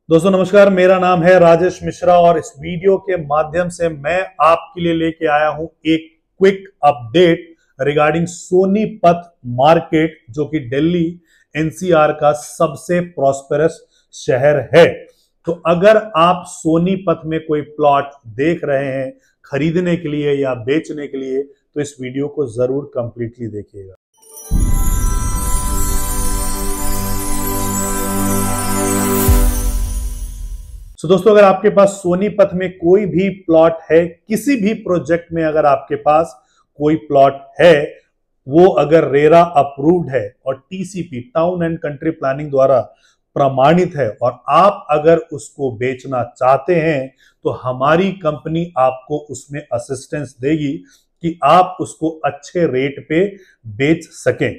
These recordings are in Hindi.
दोस्तों नमस्कार, मेरा नाम है राजेश मिश्रा और इस वीडियो के माध्यम से मैं आपके लिए लेके आया हूं एक quick update regarding Sonipat market, जो कि दिल्ली एनसीआर का सबसे प्रॉस्पेरस शहर है। तो अगर आप सोनीपत में कोई प्लॉट देख रहे हैं खरीदने के लिए या बेचने के लिए, तो इस वीडियो को जरूर कंप्लीटली देखिएगा। दोस्तों, अगर आपके पास सोनीपत में कोई भी प्लॉट है, किसी भी प्रोजेक्ट में अगर आपके पास कोई प्लॉट है, वो अगर रेरा अप्रूव्ड है और TCP town and country planning द्वारा प्रमाणित है और आप अगर उसको बेचना चाहते हैं, तो हमारी कंपनी आपको उसमें असिस्टेंस देगी कि आप उसको अच्छे रेट पे बेच सकें।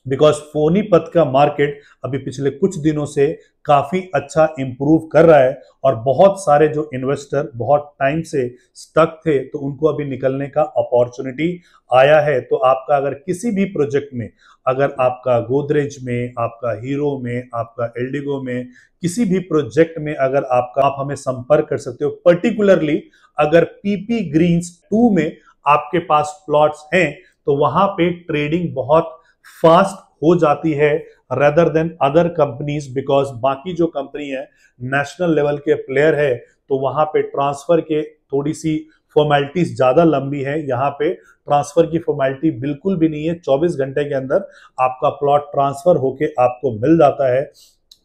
बिकॉज सोनीपत का मार्केट अभी पिछले कुछ दिनों से काफी अच्छा इंप्रूव कर रहा है और बहुत सारे जो इन्वेस्टर बहुत टाइम से स्टक थे, तो उनको अभी निकलने का अपॉर्चुनिटी आया है। तो आपका अगर किसी भी प्रोजेक्ट में, अगर आपका गोदरेज में, आपका हीरो में, आपका एल्डिगो में, किसी भी प्रोजेक्ट में अगर आप हमें संपर्क कर सकते हो। पर्टिकुलरली अगर पीपी ग्रीन्स 2 में आपके पास प्लॉट्स हैं, तो वहां पे ट्रेडिंग बहुत फास्ट हो जाती है rather than other companies. Because बाकी जो कंपनी है नेशनल लेवल के प्लेयर है, तो वहां पे ट्रांसफर के थोड़ी सी फॉर्मेलिटीज ज्यादा लंबी है। यहाँ पे ट्रांसफर की फॉर्मेलिटी बिल्कुल भी नहीं है, 24 घंटे के अंदर आपका प्लॉट ट्रांसफर होके आपको मिल जाता है।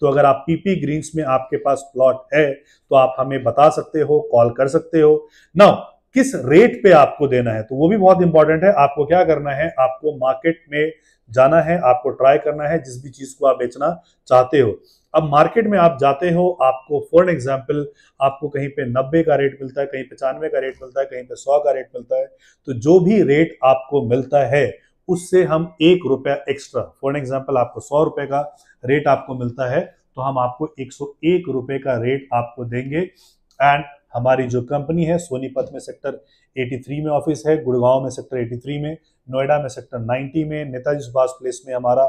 तो अगर आप पीपी ग्रीन्स में आपके पास प्लॉट है, तो आप हमें बता सकते हो, कॉल कर सकते हो। नाउ किस रेट पे आपको देना है, तो वो भी बहुत इंपॉर्टेंट है। आपको क्या करना है, आपको मार्केट में जाना है, आपको ट्राई करना है जिस भी चीज को आप बेचना चाहते हो। अब मार्केट में आप जाते हो, आपको फॉर एग्जांपल आपको कहीं पे 90 का रेट मिलता है, कहीं पे 95 का रेट मिलता है, कहीं पे 100 का रेट मिलता है। तो जो भी रेट आपको मिलता है उससे हम 1 रुपया एक्स्ट्रा, फॉर एग्जांपल आपको 100 रुपए का रेट आपको मिलता है, तो हम आपको 101 रुपए का रेट आपको देंगे। एंड हमारी जो कंपनी है, सोनीपत में सेक्टर 83 में ऑफिस है, गुड़गांव में सेक्टर 83 में, नोएडा में सेक्टर 90 में, नेताजी सुभाष प्लेस में हमारा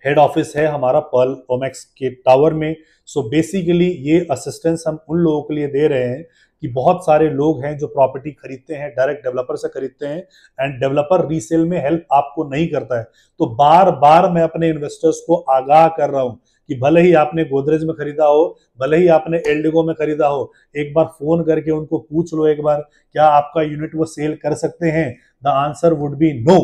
हेड ऑफिस है, हमारा पर्ल ओमेक्स के टावर में। सो बेसिकली ये असिस्टेंस हम उन लोगों के लिए दे रहे हैं कि बहुत सारे लोग हैं जो प्रॉपर्टी खरीदते हैं, डायरेक्ट डेवलपर से खरीदते हैं, एंड डेवलपर रीसेल में हेल्प आपको नहीं करता है। तो बार बार मैं अपने इन्वेस्टर्स को आगाह कर रहा हूं कि भले ही आपने गोदरेज में खरीदा हो, भले ही आपने एल्डिगो में खरीदा हो, एक बार फोन करके उनको पूछ लो एक बार, क्या आपका यूनिट वो सेल कर सकते हैं? The answer would be no.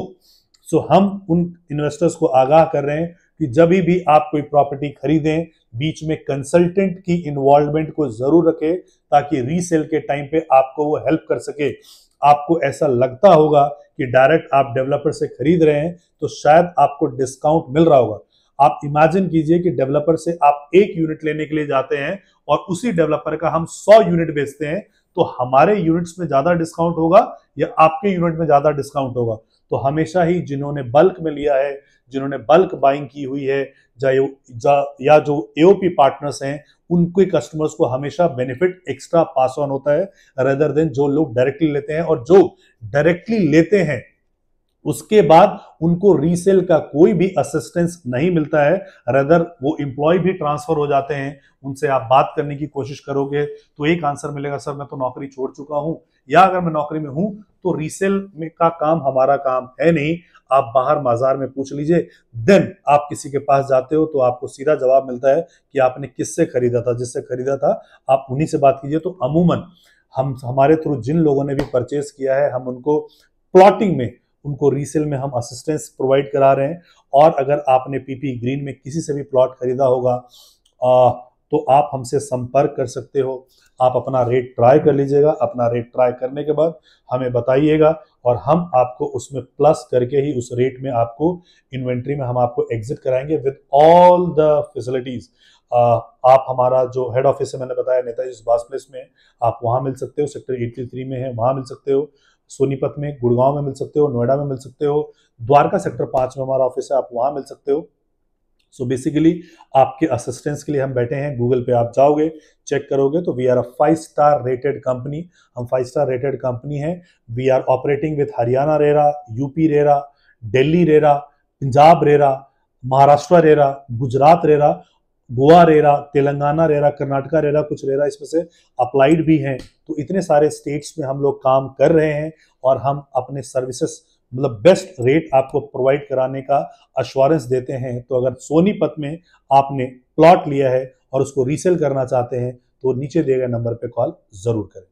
So हम उन इन्वेस्टर्स को आगाह कर रहे हैं कि जब भी आप कोई प्रॉपर्टी खरीदें, बीच में कंसल्टेंट की इन्वॉल्वमेंट को जरूर रखें, ताकि रीसेल के टाइम पे आपको वो हेल्प कर सके। आपको ऐसा लगता होगा कि डायरेक्ट आप डेवलपर से खरीद रहे हैं, तो शायद आपको डिस्काउंट मिल रहा होगा। आप इमेजिन कीजिए कि डेवलपर से आप 1 यूनिट लेने के लिए जाते हैं और उसी डेवलपर का हम 100 यूनिट बेचते हैं, तो हमारे यूनिट्स में ज्यादा डिस्काउंट होगा या आपके यूनिट में ज्यादा डिस्काउंट होगा? तो हमेशा ही जिन्होंने बल्क में लिया है, जिन्होंने बल्क बाइंग की हुई है, या जो एओपी पार्टनर्स हैं, उनके कस्टमर्स को हमेशा बेनिफिट एक्स्ट्रा पास ऑन होता है रेदर देन जो लोग डायरेक्टली लेते हैं। और जो डायरेक्टली लेते हैं उसके बाद उनको रीसेल का कोई भी असिस्टेंस नहीं मिलता है, रेदर वो एम्प्लॉय भी ट्रांसफर हो जाते हैं। उनसे आप बात करने की कोशिश करोगे तो एक आंसर मिलेगा, सर मैं तो नौकरी छोड़ चुका हूं, या अगर मैं नौकरी में हूं तो रीसेल में का काम हमारा काम है नहीं, आप बाहर बाजार में पूछ लीजिए। देन आप किसी के पास जाते हो तो आपको सीधा जवाब मिलता है कि आपने किससे खरीदा था, जिससे खरीदा था आप उन्हीं से बात कीजिए। तो अमूमन हमारे थ्रू जिन लोगों ने भी परचेस किया है, हम उनको प्लॉटिंग में, उनको रीसेल में हम असिस्टेंस प्रोवाइड करा रहे हैं। और अगर आपने पीपी ग्रीन में किसी से भी प्लॉट खरीदा होगा, तो आप हमसे संपर्क कर सकते हो। आप अपना रेट ट्राई कर लीजिएगा, अपना रेट ट्राई करने के बाद हमें बताइएगा और हम आपको उसमें प्लस करके ही उस रेट में आपको इन्वेंट्री में हम आपको एग्जिट कराएंगे विद ऑल द फैसिलिटीज। आप हमारा जो हेड ऑफिस है, मैंने बताया नेताजी सुभाष प्लेस में, आप वहां मिल सकते हो, सेक्टर 83 में है वहां मिल सकते हो, सोनीपत में, गुड़गांव में मिल सकते हो, नोएडा में मिल सकते हो, द्वारका सेक्टर 5 में हमारा ऑफिस है, आप वहां मिल सकते हो। सो बेसिकली आपके असिस्टेंस के लिए हम बैठे हैं। गूगल पे आप जाओगे, चेक करोगे तो we are a 5 star rated company. हम 5 स्टार रेटेड कंपनी है। We are operating with Haryana RERA, UP RERA, Delhi RERA, Punjab RERA, Maharashtra RERA, Gujarat RERA, Goa RERA, Telangana RERA, Karnataka RERA, कुछ रेरा इसमें से अप्लाइड भी हैं। तो इतने सारे स्टेट्स में हम लोग काम कर रहे हैं और हम अपने सर्विसेज मतलब बेस्ट रेट आपको प्रोवाइड कराने का अश्योरेंस देते हैं। तो अगर सोनीपत में आपने प्लॉट लिया है और उसको रीसेल करना चाहते हैं तो नीचे दिए गए नंबर पे कॉल जरूर करें।